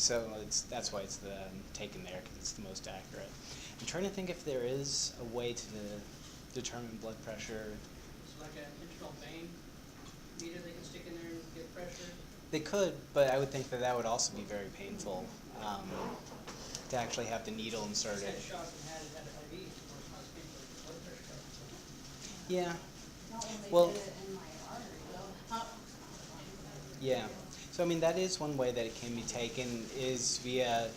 So that's why it's taken there, because it's the most accurate. I'm trying to think if there is a way to determine blood pressure. It's like an internal vein meter they can stick in there and get pressure. They could, but I would think that that would also be very painful to actually have the needle inserted. I had a shot and had it at IV, of course, not as painful as blood pressure. Yeah. Not when they Well, did it in my artery, though. yeah. So I mean, that is one way that it can be taken is via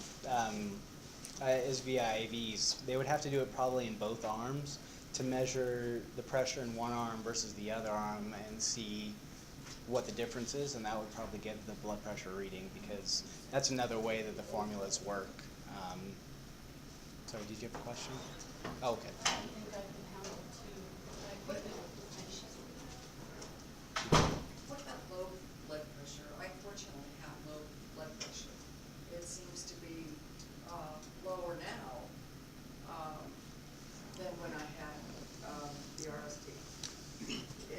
IVs. They would have to do it probably in both arms to measure the pressure in one arm versus the other arm and see what the difference is, and that would probably get the blood pressure reading, because that's another way that the formulas work. Sorry, did you have a question? Oh, okay. I don't think I can handle two. I think What about low blood pressure? I fortunately have low blood pressure. It seems to be lower now than when I had the RSD.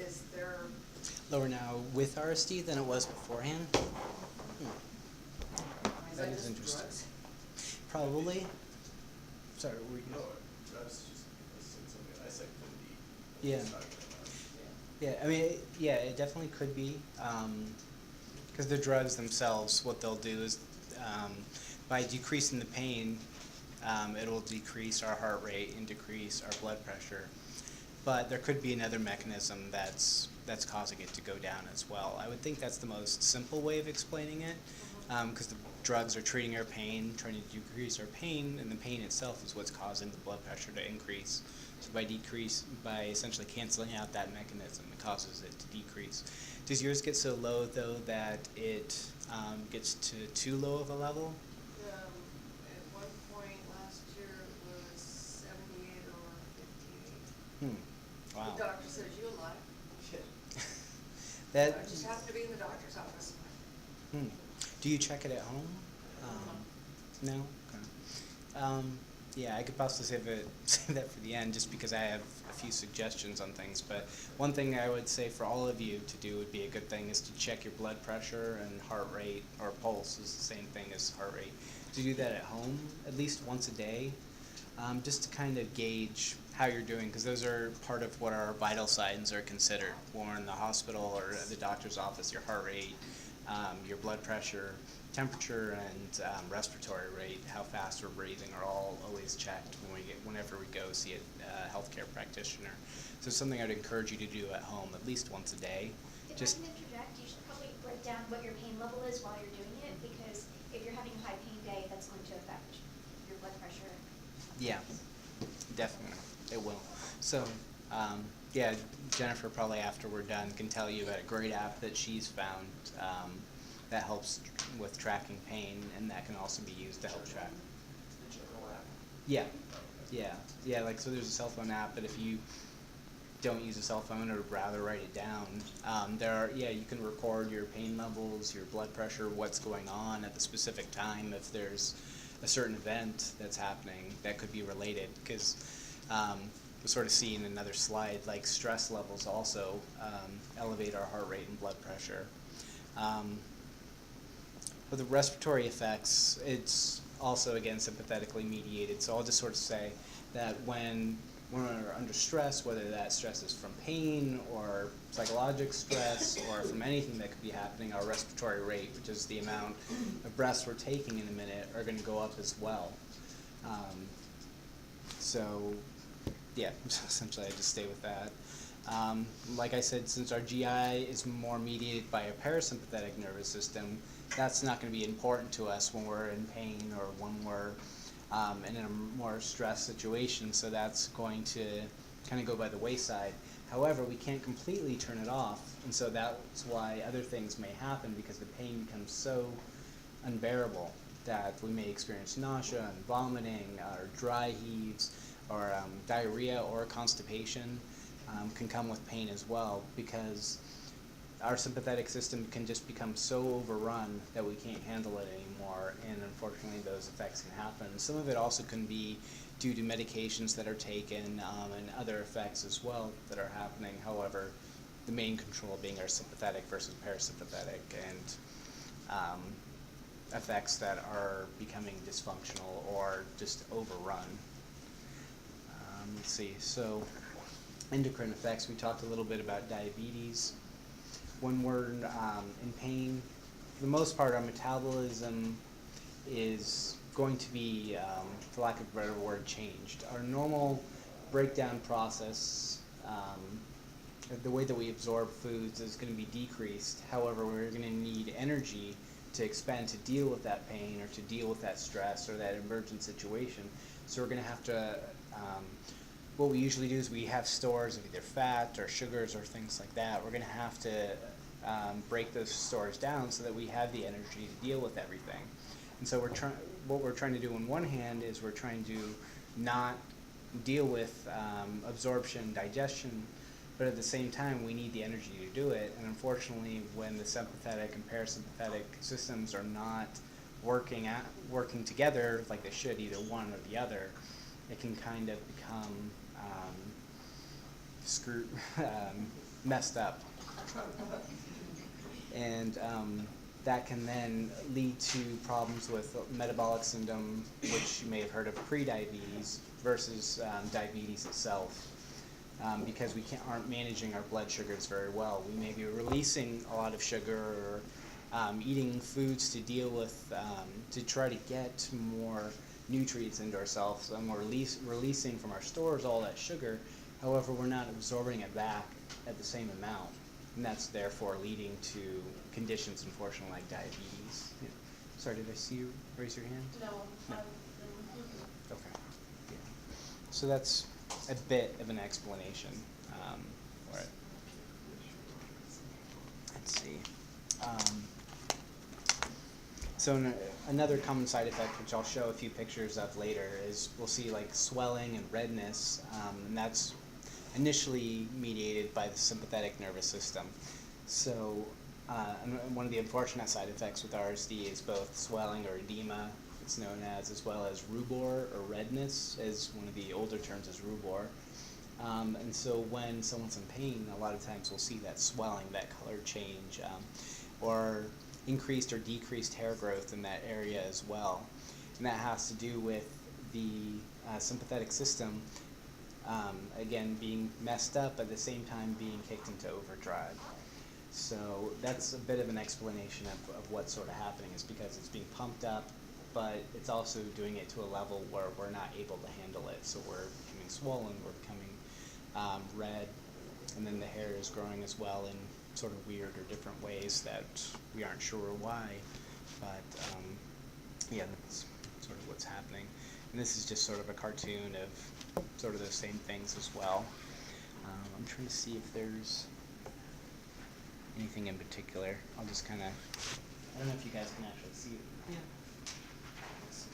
Is there? Lower now with RSD than it was beforehand? That is interesting. Drugs? Probably. Sorry, were you No, drugs just something I said could be. Yeah. Yeah, I mean, it definitely could be, because the drugs themselves, what they'll do is, by decreasing the pain, it will decrease our heart rate and decrease our blood pressure. But there could be another mechanism that's causing it to go down as well. I would think that's the most simple way of explaining it, because the drugs are treating our pain, trying to decrease our pain, and the pain itself is what's causing the blood pressure to increase. So by essentially canceling out that mechanism, it causes it to decrease. Does yours get so low though that it gets to too low of a level? At one point last year it was 78 over 58. Wow. The doctor says you're alive. That. I just happened to be in the doctor's office. Do you check it at home? No? Okay. Yeah, I could possibly save that for the end, just because I have a few suggestions on things. But one thing I would say for all of you to do would be a good thing is to check your blood pressure and heart rate, or pulse is the same thing as heart rate. To do that at home at least once a day, just to kind of gauge how you're doing, because those are part of what our vital signs are considered. When we're in the hospital or the doctor's office, your heart rate, your blood pressure, temperature, and respiratory rate, how fast we're breathing, are all always checked whenever we go see a healthcare practitioner. So it's something I'd encourage you to do at home at least once a day. If I can interject, you should probably write down what your pain level is while you're doing it, because if you're having a high pain day, that's going to affect your blood pressure. Yeah, definitely, it will. So, yeah, Jennifer probably after we're done can tell you about a great app that she's found that helps with tracking pain, and that can also be used to help track. The general app. Yeah. Like, so there's a cell phone app, but if you don't use a cell phone or rather write it down, you can record your pain levels, your blood pressure, what's going on at the specific time, if there's a certain event that's happening that could be related, because we'll sort of see in another slide, like stress levels also elevate our heart rate and blood pressure. With the respiratory effects, it's also, again, sympathetically mediated. So I'll just sort of say that when we're under stress, whether that stress is from pain or psychological stress or from anything that could be happening, our respiratory rate, which is the amount of breaths we're taking in a minute, are going to go up as well. So, yeah, essentially I just stay with that. Like I said, since our GI is more mediated by a parasympathetic nervous system, that's not going to be important to us when we're in pain or when we're in a more stressed situation, so that's going to kind of go by the wayside. However, we can't completely turn it off, and so that's why other things may happen, because the pain becomes so unbearable that we may experience nausea and vomiting, or dry heaves, or diarrhea or constipation can come with pain as well, because our sympathetic system can just become so overrun that we can't handle it anymore, and unfortunately those effects can happen. Some of it also can be due to medications that are taken and other effects as well that are happening. However, the main control being our sympathetic versus parasympathetic, and effects that are becoming dysfunctional or just overrun. Let's see, so endocrine effects, we talked a little bit about diabetes. When we're in pain, for the most part, our metabolism is going to be, for lack of a better word, changed. Our normal breakdown process, the way that we absorb foods is going to be decreased. However, we're going to need energy to expend to deal with that pain or to deal with that stress or that emergent situation. So we're going to have to, what we usually do is we have stores of either fat or sugars or things like that. We're going to have to break those stores down so that we have the energy to deal with everything. And so what we're trying to do on one hand is we're trying to not deal with absorption, digestion, but at the same time we need the energy to do it. And unfortunately, when the sympathetic and parasympathetic systems are not working together like they should, either one or the other, it can kind of become messed up. And that can then lead to problems with metabolic syndrome, which you may have heard of, prediabetes versus diabetes itself, because we aren't managing our blood sugars very well. We may be releasing a lot of sugar or eating foods to deal with, to try to get more nutrients into ourselves, and we're releasing from our stores all that sugar. However, we're not absorbing it back at the same amount, and that's therefore leading to conditions, unfortunately, like diabetes. Yeah. Sorry, did I see you raise your hand? No, No. I'm Okay. Yeah. So that's a bit of an explanation for it. Let's see. So another common side effect, which I'll show a few pictures of later, is we'll see like swelling and redness, and that's initially mediated by the sympathetic nervous system. So and one of the unfortunate side effects with RSD is both swelling or edema, it's known as well as rubor or redness, as one of the older terms is rubor. And so when someone's in pain, a lot of times we'll see that swelling, that color change, or increased or decreased hair growth in that area as well. And that has to do with the sympathetic system, again, being messed up, at the same time being kicked into overdrive. So that's a bit of an explanation of what's sort of happening, is because it's being pumped up, but it's also doing it to a level where we're not able to handle it. So we're becoming swollen, we're becoming red, and then the hair is growing as well in sort of weird or different ways that we aren't sure why, but yeah, that's sort of what's happening. And this is just sort of a cartoon of sort of those same things as well. I'm trying to see if there's anything in particular. I'll just kind of, I don't know if you guys can actually see it. Yeah.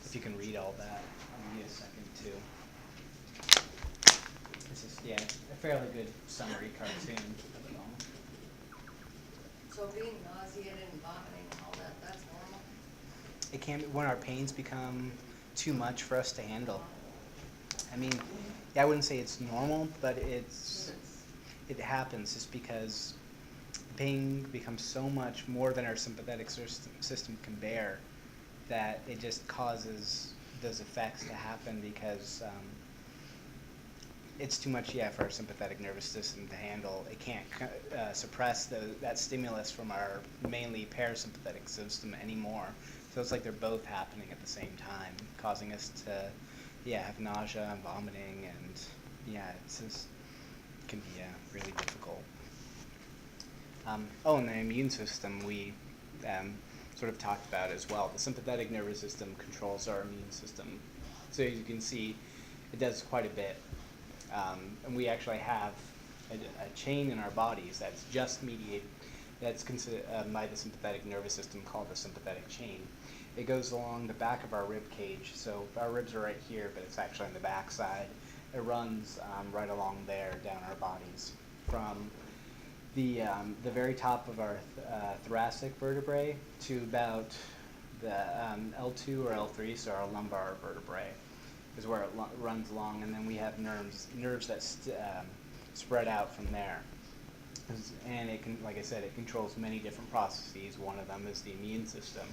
If you can read all that, I'll give you a second too. This is, yeah, a fairly good summary cartoon of it all. So being nauseated and vomiting and all that, that's normal? It can be when our pains become too much for us to handle. I mean, yeah, I wouldn't say it's normal, but it happens just because pain becomes so much more than our sympathetic system can bear, that it just causes those effects to happen because it's too much, yeah, for our sympathetic nervous system to handle. It can't suppress that stimulus from our mainly parasympathetic system anymore. So it's like they're both happening at the same time, causing us to, yeah, have nausea and vomiting, and yeah, it's just, it can be really difficult. Oh, and the immune system we sort of talked about as well. The sympathetic nervous system controls our immune system. So as you can see, it does quite a bit. And we actually have a chain in our bodies that's just mediated, that's considered by the sympathetic nervous system, called the sympathetic chain. It goes along the back of our rib cage. So our ribs are right here, but it's actually on the back side. It runs right along there down our bodies, from the very top of our thoracic vertebrae to about the L2 or L3, so our lumbar vertebrae is where it runs along, and then we have nerves that spread out from there. and it can, like I said, it controls many different processes. One of them is the immune system.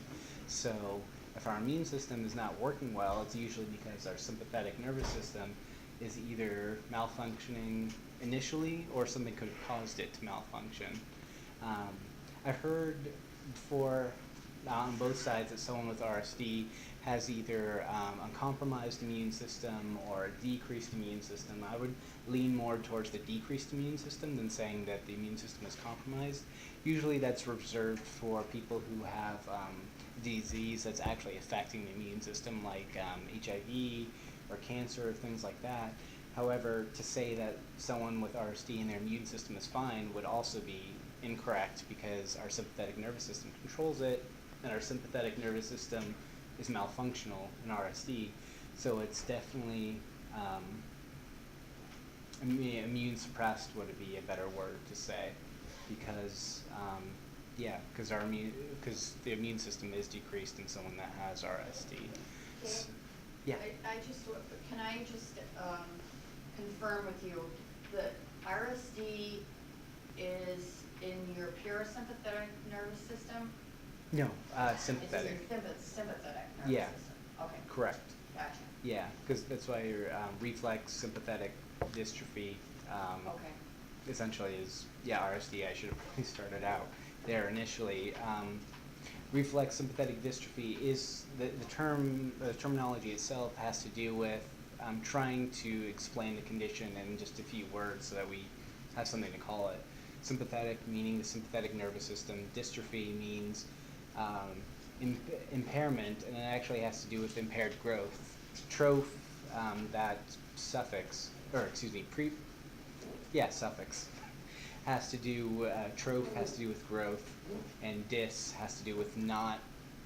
So if our immune system is not working well, it's usually because our sympathetic nervous system is either malfunctioning initially or something could have caused it to malfunction. I've heard on both sides that someone with RSD has either a compromised immune system or a decreased immune system. I would lean more towards the decreased immune system than saying that the immune system is compromised. Usually that's reserved for people who have disease that's actually affecting the immune system, like HIV or cancer or things like that. However, to say that someone with RSD and their immune system is fine would also be incorrect, because our sympathetic nervous system controls it, and our sympathetic nervous system is malfunctional in RSD. So it's definitely immune suppressed would be a better word to say, because because the immune system is decreased in someone that has RSD. Okay. Yeah. Can I just confirm with you that RSD is in your parasympathetic nervous system? No, sympathetic. It's in your sympathetic nervous Yeah. system. Okay. Correct. Gotcha. Yeah, because that's why your reflex sympathetic dystrophy Okay. essentially is, RSD. I should have probably started out there initially. Reflex sympathetic dystrophy is the terminology itself has to do with trying to explain the condition in just a few words so that we have something to call it. Sympathetic meaning the sympathetic nervous system. Dystrophy means impairment, and it actually has to do with impaired growth. Troph, that suffix, suffix, has to do, troph has to do with growth, and dys has to do with not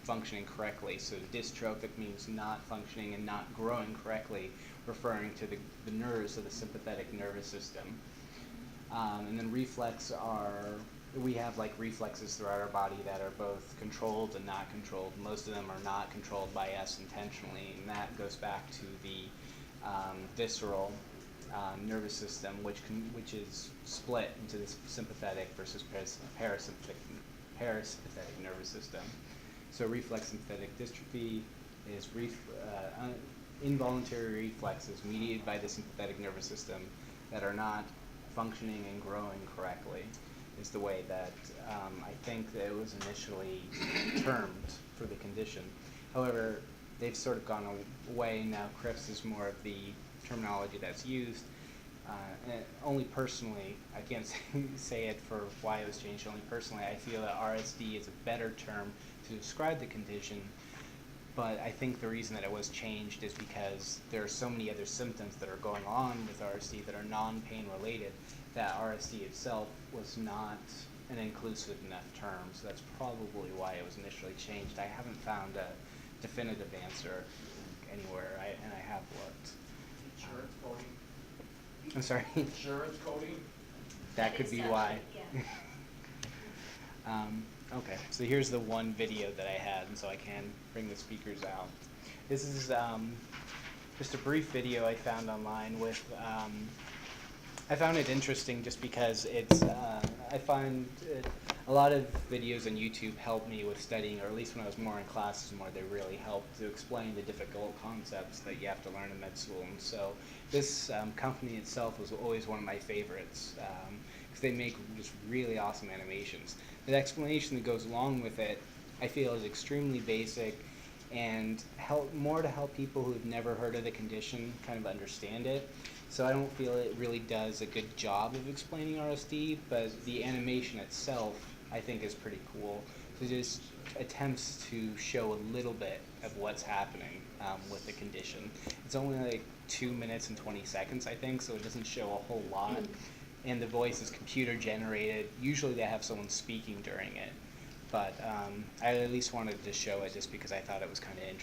functioning correctly. So dystrophic means not functioning and not growing correctly, referring to the nerves of the sympathetic nervous system. And then we have like reflexes throughout our body that are both controlled and not controlled. Most of them are not controlled by us intentionally, and that goes back to the visceral nervous system, which is split into the sympathetic versus parasympathetic nervous system. So reflex sympathetic dystrophy is involuntary reflexes mediated by the sympathetic nervous system that are not functioning and growing correctly, is the way that I think that it was initially termed for the condition. However, they've sort of gone away now. CRPS is more of the terminology that's used. And only personally, I can't say it for why it was changed. Only personally, I feel that RSD is a better term to describe the condition. But I think the reason that it was changed is because there are so many other symptoms that are going on with RSD that are non-pain related, that RSD itself was not an inclusive enough term. So that's probably why it was initially changed. I haven't found a definitive answer anywhere, and I have looked. Insurance coding? I'm sorry? Insurance coding? That could be why. Yeah. Okay, so here's the one video that I had, and so I can bring the speakers out. This is just a brief video I found online with, I found it interesting just because it's, I find a lot of videos on YouTube help me with studying, or at least when I was more in classes more, they really helped to explain the difficult concepts that you have to learn in med school. And so this company itself was always one of my favorites, because they make just really awesome animations. The explanation that goes along with it, I feel, is extremely basic and more to help people who've never heard of the condition kind of understand it. So I don't feel it really does a good job of explaining RSD, but the animation itself I think is pretty cool. So it just attempts to show a little bit of what's happening with the condition. It's only like 2 minutes and 20 seconds, I think, so it doesn't show a whole lot. And the voice is computer generated. Usually they have someone speaking during it, but I at least wanted to show it just because I thought it was kind of interesting.